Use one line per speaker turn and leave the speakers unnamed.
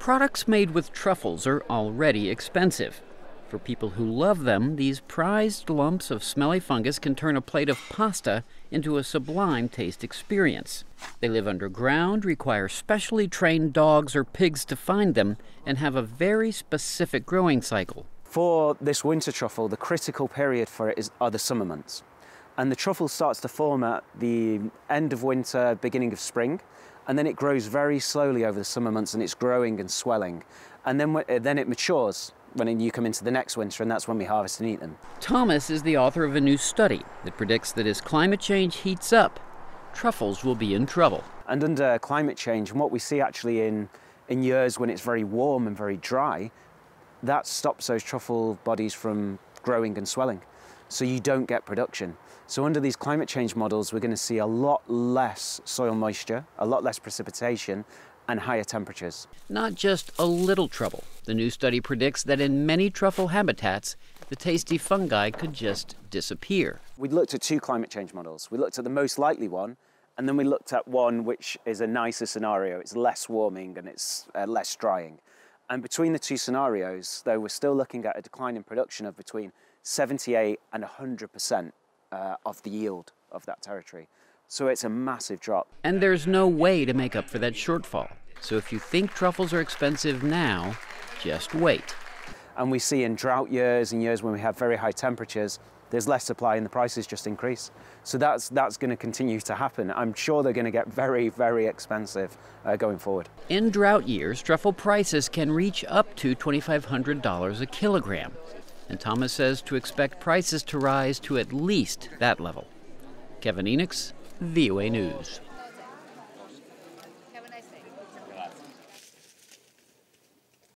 Products made with truffles are already expensive. For people who love them, these prized lumps of smelly fungus can turn a plate of pasta into a sublime taste experience. They live underground, require specially trained dogs or pigs to find them, and have a very specific growing cycle.
For this winter truffle, the critical period for it are the summer months. And the truffle starts to form at the end of winter, beginning of spring, and then it grows very slowly over the summer months, and it's growing and swelling. And then it matures when you come into the next winter, and that's when we harvest and eat them.
Thomas is the author of a new study that predicts that as climate change heats up, truffles will be in trouble.
And under climate change, and what we see actually in years when it's very warm and very dry, that stops those truffle bodies from growing and swelling. So you don't get production. So under these climate change models, we're going to see a lot less soil moisture, a lot less precipitation, and higher temperatures.
Not just a little trouble. The new study predicts that in many truffle habitats, the tasty fungi could just disappear.
We looked at two climate change models. We looked at the most likely one, and then we looked at one which is a nicer scenario. It's less warming and it's less drying. And between the two scenarios, though, we're still looking at a decline in production of between 78 and 100% of the yield of that territory. So it's a massive drop.
And there's no way to make up for that shortfall. So if you think truffles are expensive now, just wait.
And we see in drought years and years when we have very high temperatures, there's less supply and the prices just increase. So that's going to continue to happen. I'm sure they're going to get very, very expensive going forward.
In drought years, truffle prices can reach up to $2,500 a kilogram. And Thomas says to expect prices to rise to at least that level. Kevin Enochs, VOA News.